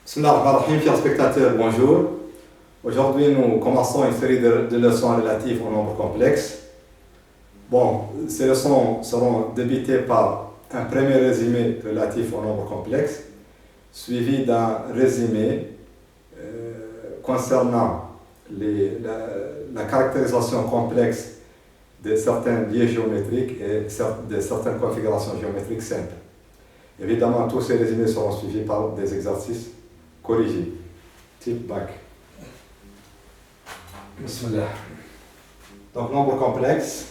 Bismillahirrahmanirrahim, chers spectateurs, bonjour. Aujourd'hui, nous commençons une série de leçons relatives au nombre complexe. Bon, ces leçons seront débutées par un premier résumé relatif au nombre complexe, suivi d'un résumé concernant la caractérisation complexe de certains lieux géométriques et de certaines configurations géométriques simples. Évidemment, tous ces résumés seront suivis par des exercices corrigés, type bac. Bismillah. Donc, nombre complexe.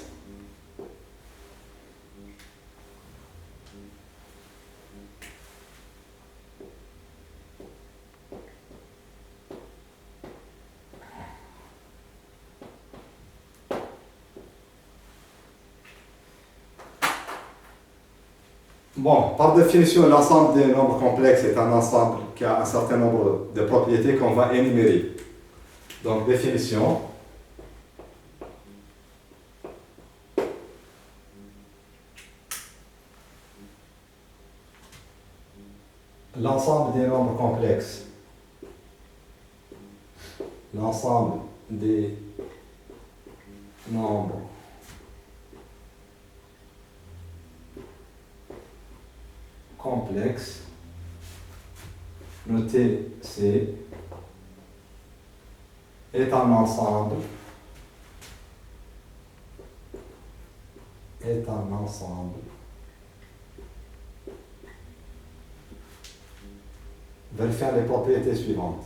Bon, par définition, l'ensemble des nombres complexes est un ensemble qui a un certain nombre de propriétés qu'on va énumérer. Donc, définition. L'ensemble des nombres complexes. L'ensemble des nombres complexe, noté C, est un ensemble, vérifiant les propriétés suivantes.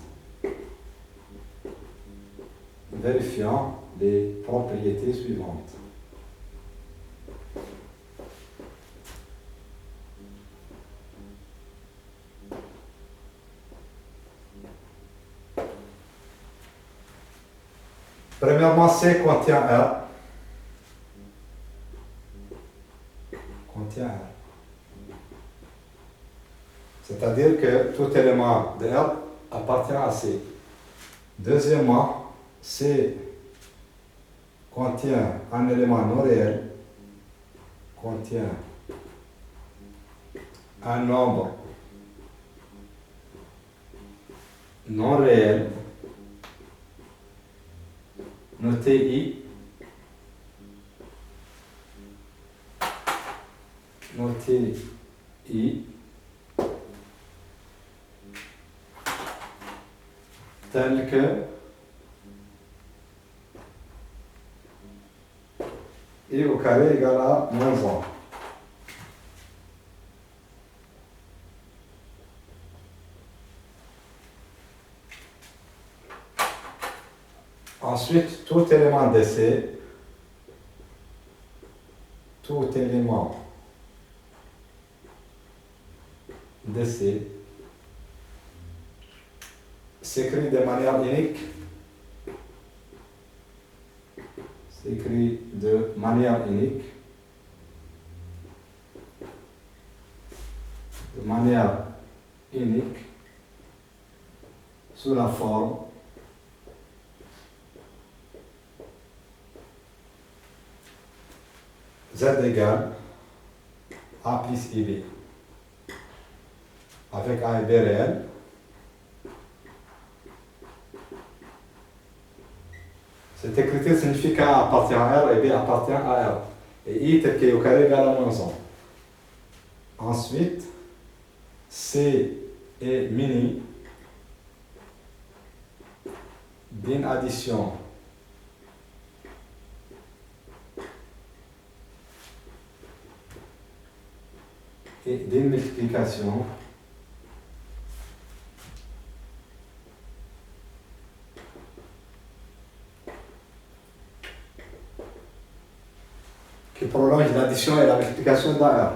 Vérifiant les propriétés suivantes. Premièrement, C contient R. C'est-à-dire que tout élément de R appartient à C. Deuxièmement, C contient un élément non réel, contient un nombre non réel, noté I, tel que I au carré égale à moins 1. Ensuite, tout élément de C, s'écrit de manière unique, sous la forme Z égale A plus IB, avec A et B réel. Cette écriture signifie qu'A appartient à R et B appartient à R. Et I tel qu'il est au carré égale à moins 1. Ensuite, C est muni d'une addition et d'une multiplication qui prolonge l'addition et la multiplication d'un R.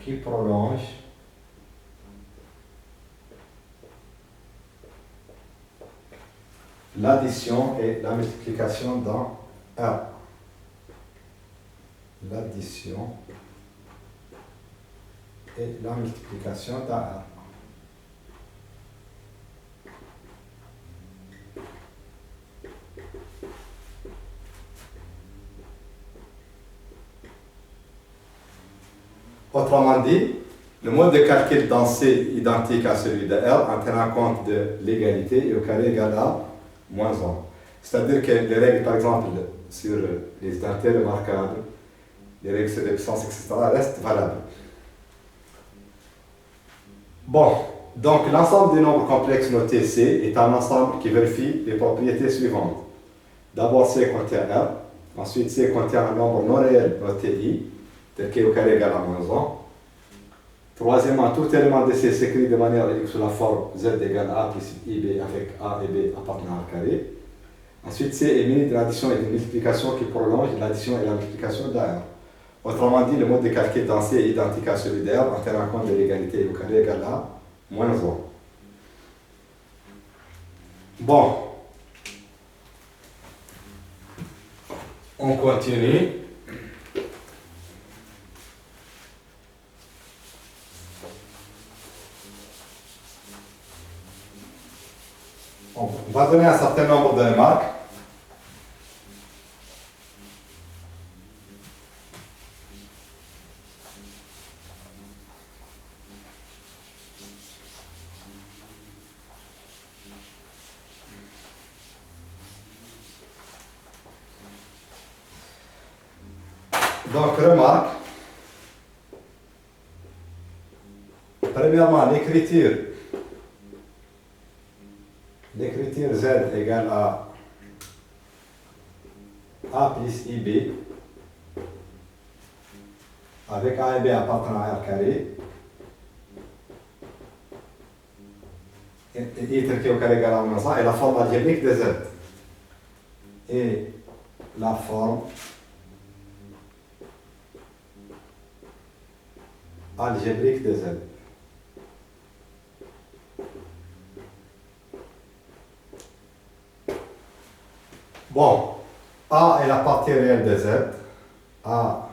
Qui prolonge l'addition et la multiplication d'un R. L'addition et la multiplication d'un R. Autrement dit, Le mode de calcul dans C est identique à celui de R en tenant compte de l'égalité et au carré égale à moins 1. C'est-à-dire que les règles, par exemple, sur les identités remarquables, les règles sur les puissances, etc., restent valables. Bon, donc l'ensemble des nombres complexes notés C est un ensemble qui vérifie les propriétés suivantes. D'abord, C contient R, ensuite C contient un nombre non réel noté I, tel qu'I au carré égale à moins 1. Troisièmement, tout élément de C s'écrit de manière unique sous la forme Z égale A plus IB avec A et B appartenant à un carré. Ensuite, C est muni de l'addition et de multiplication qui prolonge l'addition et la multiplication d'A. Autrement dit, le mode de calcul dans C est identique à celui d'R en tenant compte de l'égalité au carré égale à moins 1. Bon, on continue. On va donner un certain nombre de remarques. Donc, remarque. Premièrement, l'écriture Z égale à A plus IB avec A et B appartenant à R carré et I tel qu'I au carré égale à moins 1 et la forme algébrique de Z. Et la forme algébrique de Z. Bon, A est la partie réelle de Z. A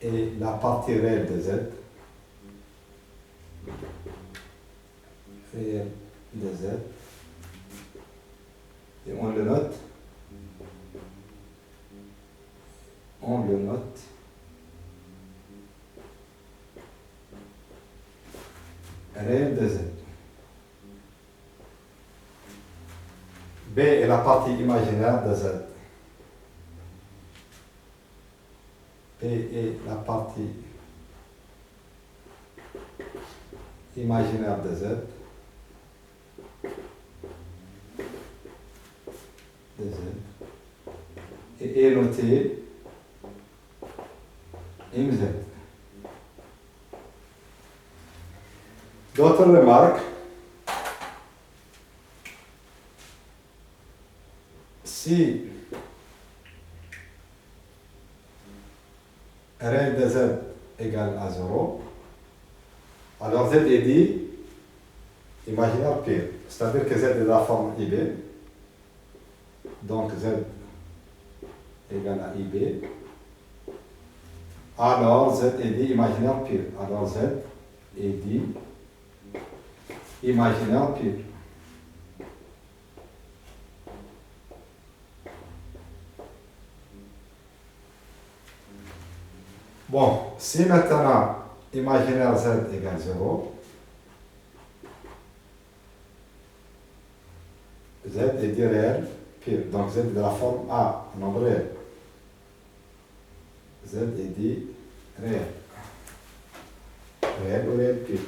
est la partie réelle de Z. Réelle de Z. Et on le note. On le note. Réelle de Z. B est la partie imaginaire de Z. B est la partie imaginaire de Z. De Z. Et est noté MZ. D'autres remarques. Si réel de Z égale à 0, alors Z est dit imaginaire pire. C'est-à-dire que Z est de la forme IB. Donc Z égale à IB. Alors Z est dit imaginaire pire. Alors Z est dit imaginaire pire. Bon, si maintenant imaginaire Z égale 0, Z est dit réel pire. Donc Z est de la forme A, nombre réel. Z est dit réel. Réel ou réel pire.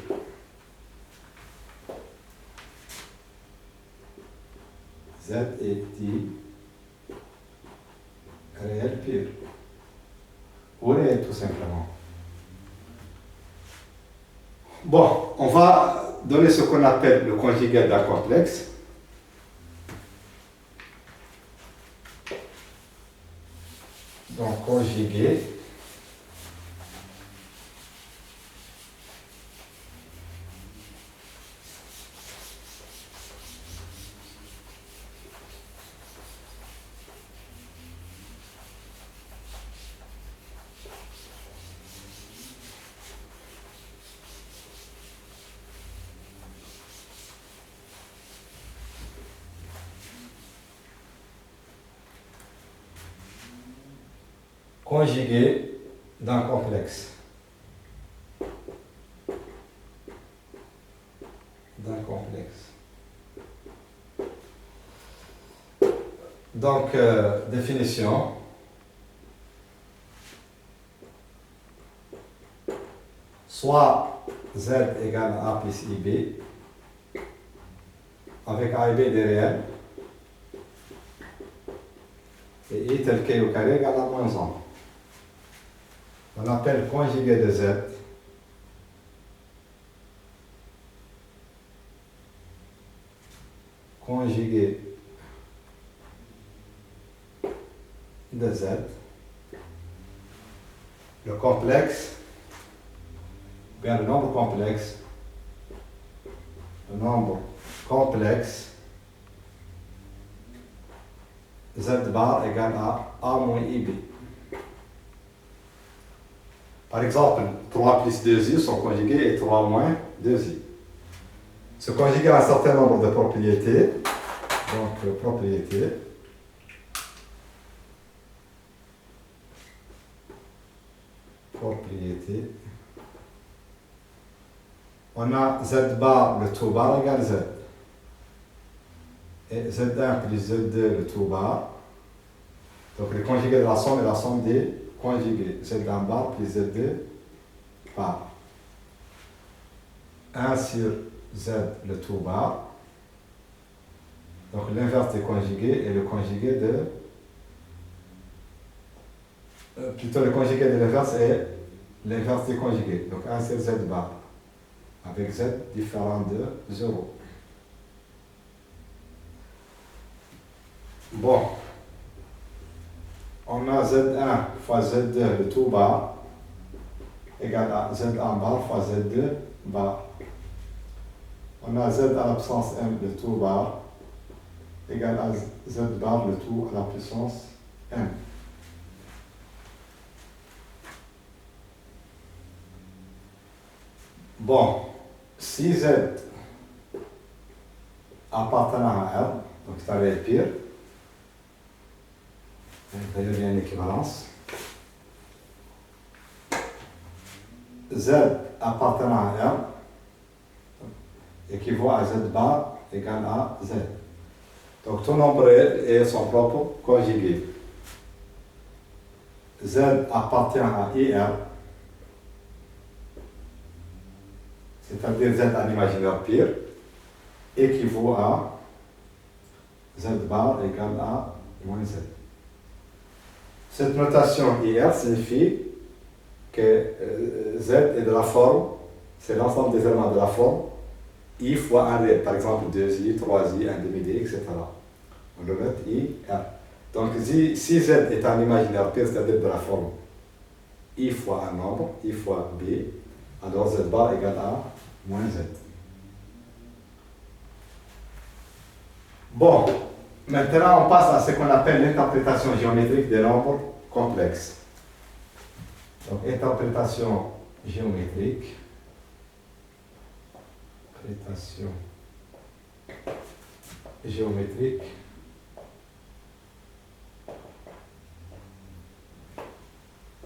Z est dit réel pire. Ou réel tout simplement. Bon, on va donner ce qu'on appelle le conjugué d'un complexe. Donc, conjugué. Conjugué d'un complexe. d'un complexe. Donc, définition. Soit Z égale A plus IB, avec A et B des réels, et I tel K au carré égale à moins 1. On appelle conjugué de Z conjugué de Z, le complexe, bien le nombre complexe Z bar égale à A moins IB. Par exemple, 3 plus 2i sont conjugués et 3 moins 2i. Se conjuguer à un certain nombre de propriétés, donc propriétés, on a Z bar le tout bar égale Z. Et Z1 plus Z2 le tout bar. Donc le conjugué de la somme est la somme des conjugués. Z1 bar plus Z2 bar. 1 sur Z le tout bar. Donc l'inverse des conjugués est le conjugué de... plutôt le conjugué de l'inverse est l'inverse des conjugués. Donc 1 sur Z bar. Avec Z différent de 0. Bon. On a Z1 fois Z2 le tout bar égale à Z1 bar fois Z2 bar. On a Z à la puissance M le tout bar égale à Z bar le tout à la puissance M. Bon, si Z appartenant à R, donc c'est un réel pire, d'ailleurs il y a une équivalence. Z appartenant à R équivaut à Z bar égale à Z. Donc tout nombre réel est son propre conjugué. Z appartient à IR, c'est-à-dire Z à l'imaginaire pire, équivaut à Z bar égale à moins Z. Cette notation IR signifie que Z est de la forme, c'est l'ensemble des éléments de la forme, I fois un réel, par exemple 2i, 3i, 1 demi-d, etc. On le met IR. Donc si Z est un imaginaire pire, c'est-à-dire de la forme I fois un nombre, I fois B, alors Z bar égale à moins Z. Bon, maintenant on passe à ce qu'on appelle l'interprétation géométrique des nombres complexes. Donc interprétation géométrique.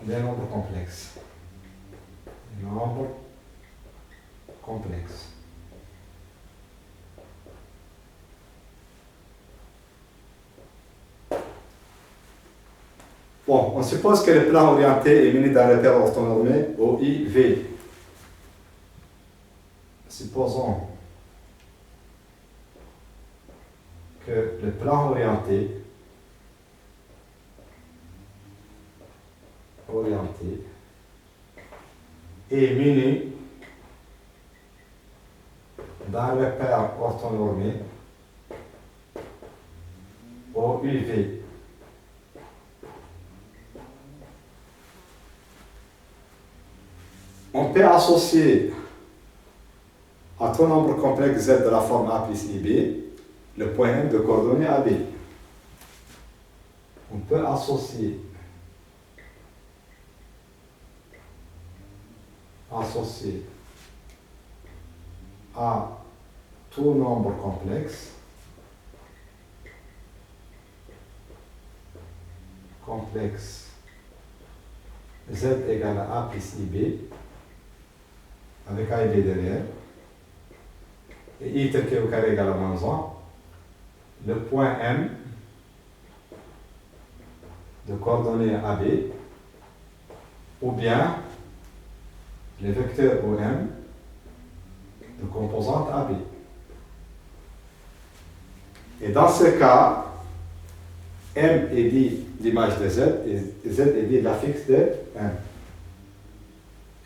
Des nombres complexes. Bon, on suppose que le plan orienté est muni d'un repère orthonormé OIV. Supposons que le plan orienté est muni d'un repère orthonormé OUV. On peut associer à tout nombre complexe Z de la forme A plus IB le point M de coordonnées AB. On peut associer à tout nombre complexe Z égale à A plus IB avec A et B derrière et I tel que au carré égale à moins 1, le point M de coordonnées AB, ou bien les vecteurs OM de composante AB. Et dans ce cas, M est dit l'image de Z et Z est dit l'affixe de M.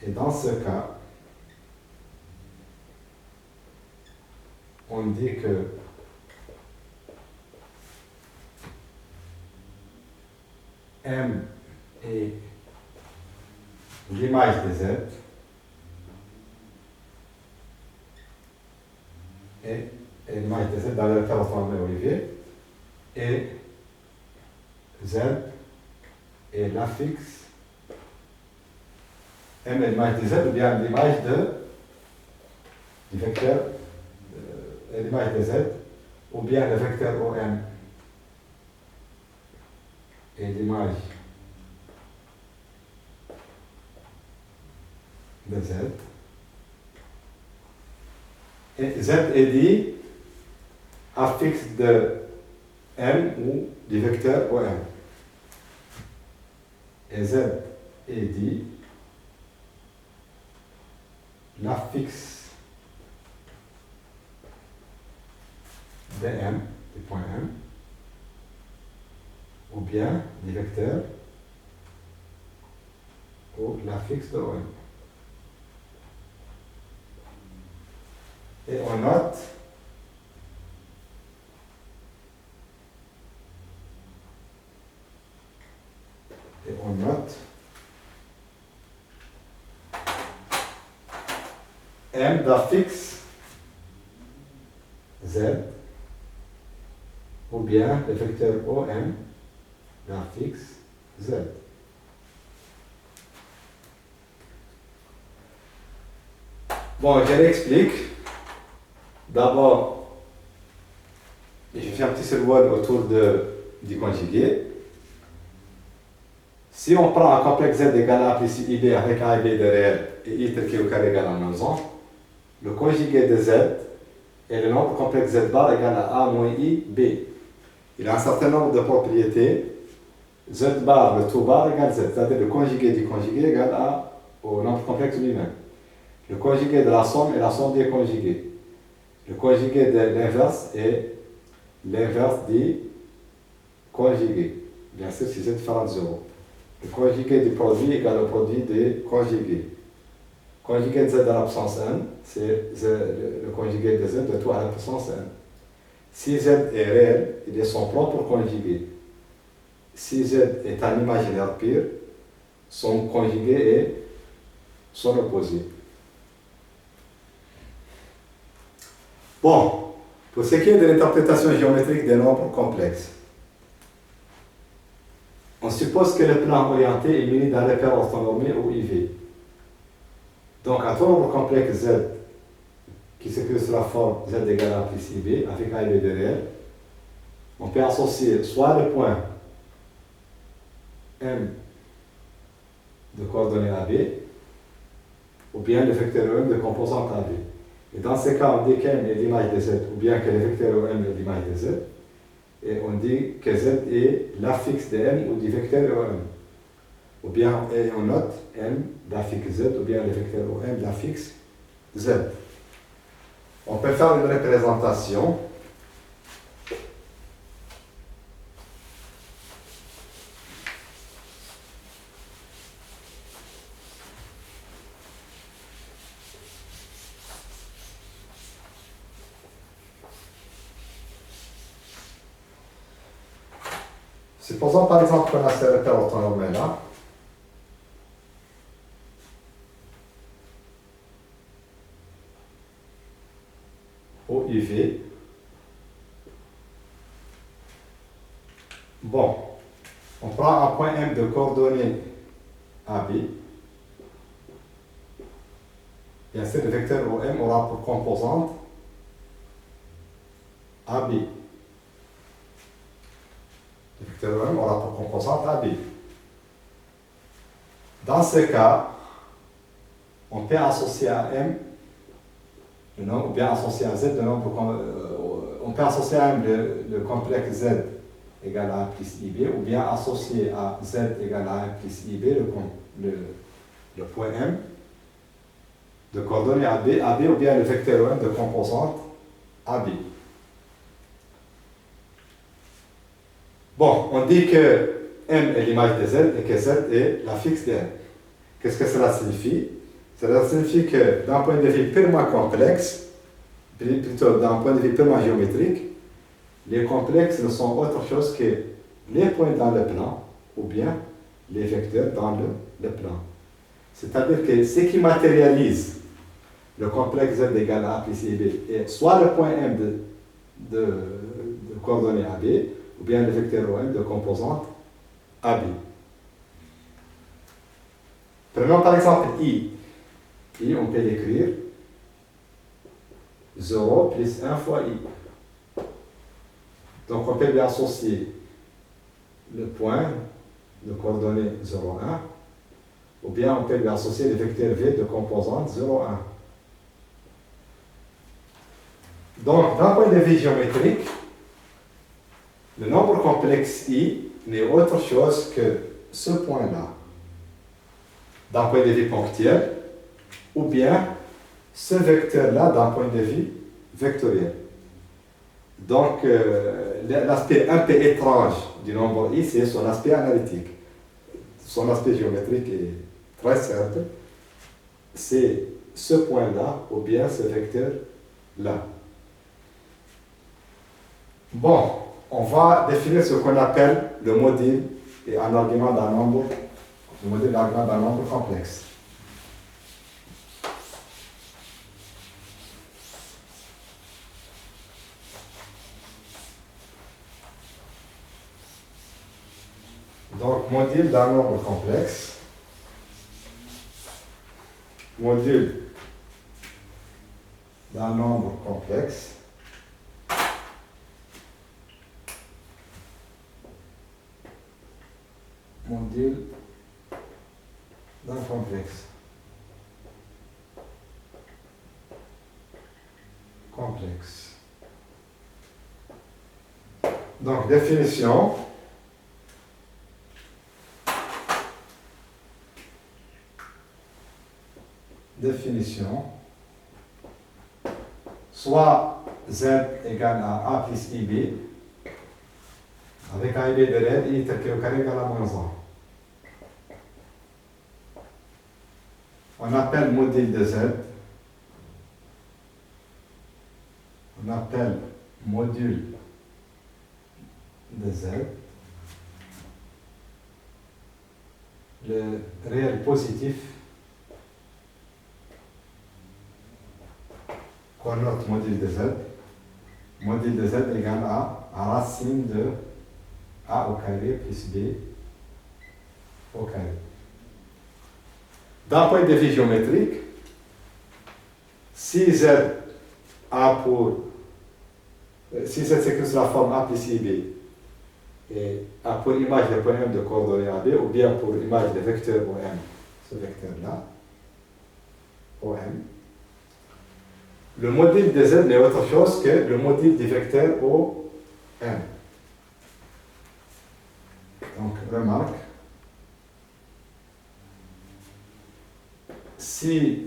Et dans ce cas, on dit que M est l'image de Z et l'image de Z dans le référence de Olivier, et Z est l'affixe, M est l'image de Z ou bien l'image du vecteur, l'image de Z ou bien le vecteur OM et l'image de Z. Et Z est dit affixe de M ou du vecteur OM. Et Z est dit l'affixe de M, du point M, ou bien du vecteur ou l'affixe de OM. Et on note M d'affixe Z ou bien le vecteur OM d'affixe Z. Bon, je l'explique. D'abord, je fais un petit survol autour du conjugué. Si on prend un complexe Z égale A plus IB avec A et B de réel et I tel que au carré égale à moins 1, le conjugué de Z est le nombre complexe Z bar égale à A moins I, B. Il a un certain nombre de propriétés. Z bar, le tout bar égale Z, c'est-à-dire le conjugué du conjugué égale au nombre complexe lui-même. Le conjugué de la somme est la somme des conjugués. Le conjugué de l'inverse est l'inverse du conjugué. Bien sûr, si Z différent de 0. Le conjugué du produit égale au produit des conjugués. Conjugué de Z à la puissance n, c'est le conjugué de Z de tout à la puissance n. Si Z est réel, il est son propre conjugué. Si Z est un imaginaire pur, son conjugué est son opposé. Bon, pour ce qui est de l'interprétation géométrique des nombres complexes, on suppose que le plan orienté est muni d'un repère orthonormé ou IV. Donc, un tout nombre complexe Z qui s'écrit sous la forme Z égale A plus IB avec A et B de réel, on peut associer soit le point M de coordonnées AB ou bien le vecteur OM de composante AB. Et dans ce cas, on dit qu'M est l'image de Z ou bien que le vecteur OM est l'image de Z. Et on dit que Z est l'affixe de M ou du vecteur OM. Ou bien, et on note M d'affixe Z ou bien le vecteur OM d'affixe Z. On peut faire une représentation. Supposons par exemple qu'on a ce repère orthonormé là. Au IV. Bon, on prend un point M de coordonnées AB. Bien sûr, le vecteur OM aura pour composante AB. Le vecteur OM aura pour composante AB. Dans ce cas, on peut associer à M le nombre, ou bien associer à Z le nombre, on peut associer à M le complexe Z égale à A plus IB, ou bien associer à Z égale à A plus IB le point M de coordonnées AB, ou bien le vecteur OM de composante AB. Bon, on dit que M est l'image de Z et que Z est la fixe de M. Qu'est-ce que cela signifie? Cela signifie que d'un point de vue purement complexe, plutôt d'un point de vue purement géométrique, les complexes ne sont autre chose que les points dans le plan ou bien les vecteurs dans le plan. C'est-à-dire que ce qui matérialise le complexe Z égale A plus IB est soit le point M de coordonnées AB ou bien le vecteur OM de composante AB. Prenons par exemple I. I, on peut l'écrire 0 plus 1 fois I. Donc on peut lui associer le point de coordonnées 0, 1, ou bien on peut lui associer le vecteur V de composante 0, 1. Donc, d'un point de vue géométrique, le nombre complexe I n'est autre chose que ce point-là, d'un point de vue ponctuel, ou bien ce vecteur-là d'un point de vue vectoriel. Donc, l'aspect un peu étrange du nombre I, c'est son aspect analytique. Son aspect géométrique est très simple. C'est ce point-là, ou bien ce vecteur-là. Bon, on va définir ce qu'on appelle le module et un argument d'un nombre, le module et l'argument d'un nombre complexe. Donc, module d'un nombre complexe. Module d'un nombre complexe. Module d'un complexe. Complexe. Donc, définition. Définition. Soit Z égale à A plus IB, avec A et B derrière, I est au carré égale à moins 1. On appelle module de Z. On appelle module de Z le réel positif qu'on note module de Z. Module de Z égale à racine de A au carré plus B au carré. D'un point de vue géométrique, si Z s'écrit sous la forme A plus IB et A pour image le point M de coordonnées AB, ou bien pour image le vecteur OM, ce vecteur-là, OM, le module de Z n'est autre chose que le module du vecteur OM. Donc, remarque, si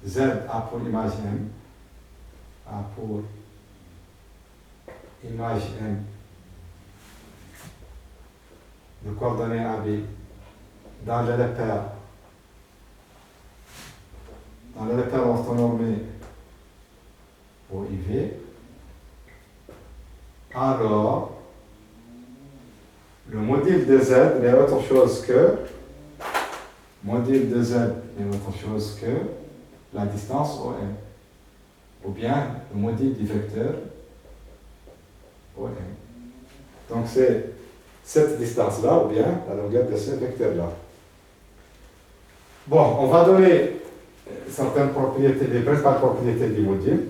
Z a pour image M, a pour image M de coordonnées AB dans le repère orthonormé OIV, alors le module de Z n'est autre chose que la distance OM, ou bien le module du vecteur OM. Donc c'est cette distance-là, ou bien la longueur de ce vecteur-là. Bon, on va donner certaines propriétés, les principales propriétés du module.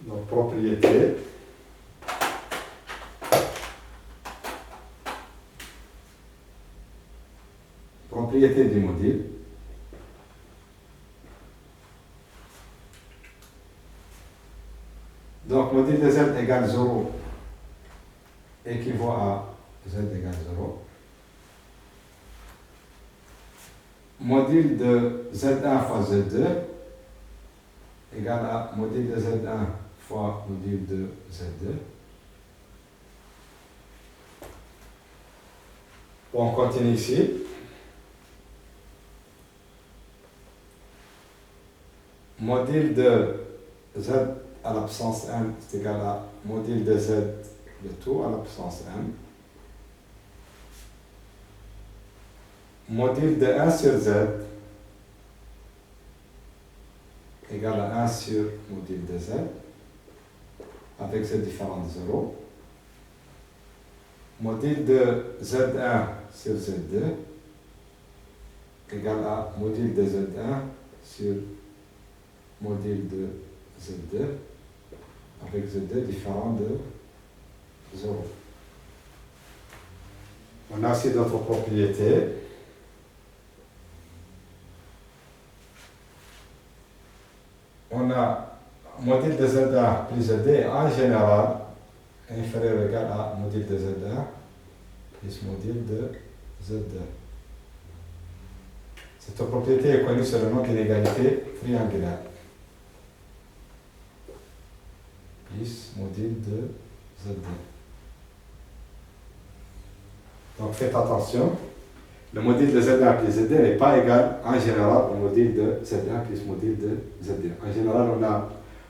Donc, propriétés. Propriété du module. Donc, module de z égale 0 équivaut à z égale 0. Module de z1 fois z2 égale à module de z1 fois module de z2. On continue ici. Module de z à la puissance m est égal à module de z de tout à la puissance m. Module de 1 sur z égale à 1 sur module de z avec z différent de 0. Module de z1 sur z2 égale à module de z1 sur module de z2 avec z2 différent de 0. On a aussi d'autres propriétés. On a module de z1 plus z2 en général inférieur ou égal à module de z1 plus module de z2. Cette propriété est connue sous le nom d'inégalité triangulaire. Plus module de z2. Donc faites attention, le module de z1 plus z2 n'est pas égal en général au module de z1 plus module de z2. En général, on a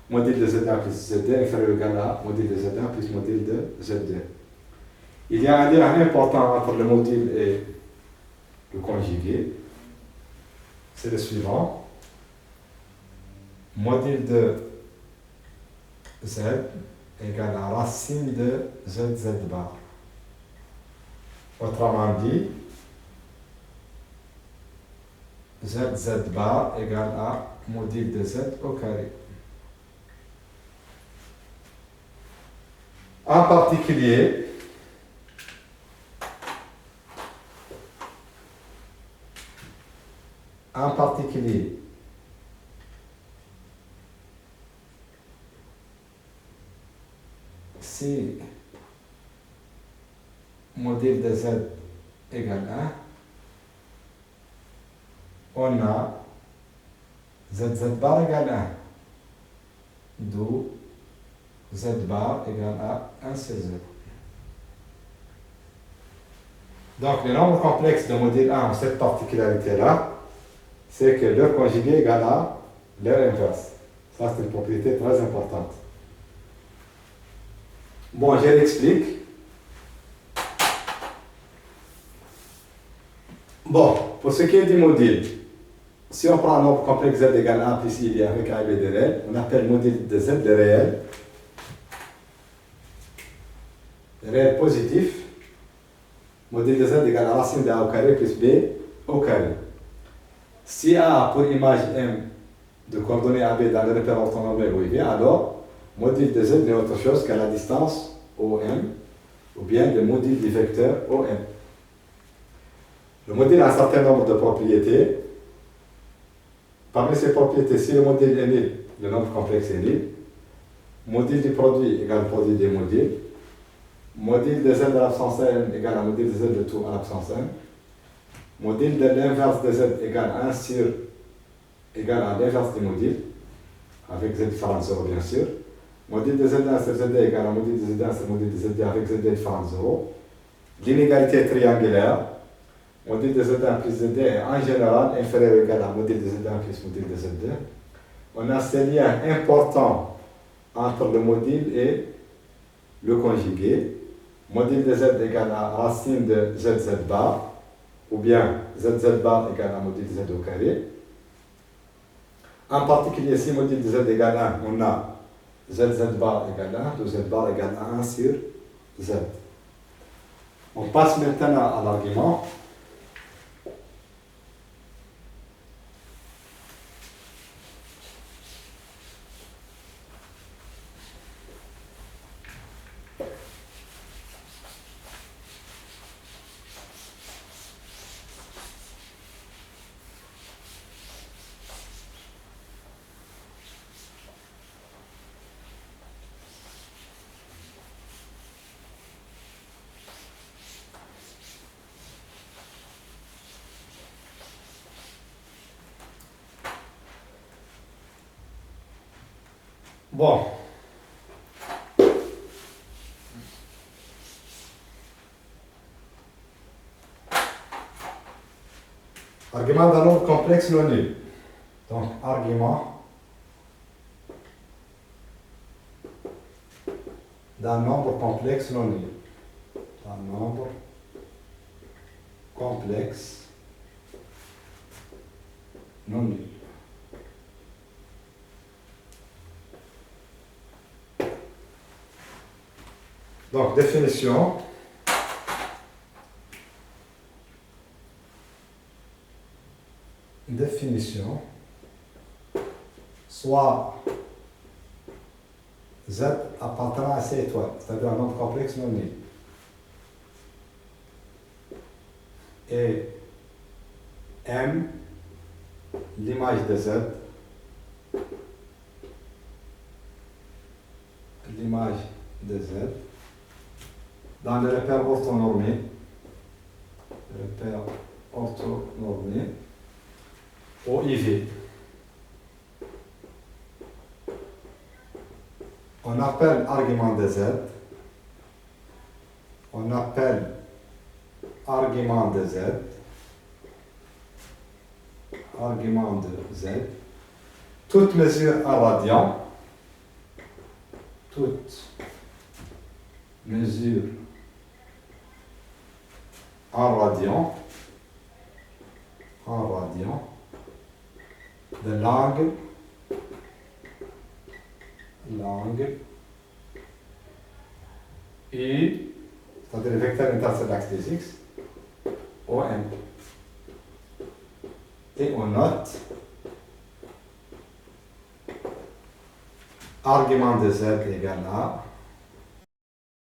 module de z1 plus z2 inférieur ou égal à module de z1 plus module de z2. Il y a un lien important entre le module et le conjugué. C'est le suivant. Module de z égale à racine de z bar. Autrement dit, z bar égale à module de z au carré. En particulier, si module de z égale 1, on a z bar égale 1, d'où z bar égale à 1 sur 0. Donc, les nombres complexes de module 1 ont cette particularité-là, c'est que leur conjugué égale à leur inverse. Ça, c'est une propriété très importante. Bon, je l'explique. Bon, pour ce qui est du module, si on prend un nombre complexe z égale 1 plus il y a avec a et b de réel, on appelle module de z le réel. Réel positif. Module de z égale à racine de a au carré plus b au carré. Si a a pour image m de coordonnées AB dans le repère orthonormé OIV, alors module de z n'est autre chose qu'à la distance OM, ou bien le module du vecteur OM. Le module a un certain nombre de propriétés. Parmi ces propriétés, si le module est nul, le nombre complexe est nul. Module du produit égale produit des modules. Module de z de l'absence m égale à module de z de tout à l'absence m. Module de l'inverse de z égale 1 sur égale à l'inverse du module, avec z différent de 0 bien sûr. Module de z1 sur z2 égale à module de z1 sur module de z2 avec z2 différent de 0. L'inégalité triangulaire, module de z1 plus z2 est en général inférieur ou égal à module de z1 plus module de z2. On a ces liens importants entre le module et le conjugué. Module de z égale à racine de z bar, ou bien z bar égale à module de z au carré. En particulier, si module de z égale 1, on a z bar égale 1, donc z bar égale à 1 sur z. On passe maintenant à l'argument. Bon. Argument d'un nombre complexe non nul. Donc, argument d'un nombre complexe non nul. Un nombre complexe non nul. Donc, définition. Définition. Soit Z appartenant à C étoiles, c'est-à-dire un nombre complexe non nul. Et M, l'image de Z, l'image de Z, dans le repère orthonormé, au IV. On appelle argument de Z, on appelle argument de Z, argument de Z, toute mesure en radian, toute mesure en radian, de l'angle U, c'est-à-dire le vecteur intercelle l'axe des X, OM. Et on note argument de Z égale à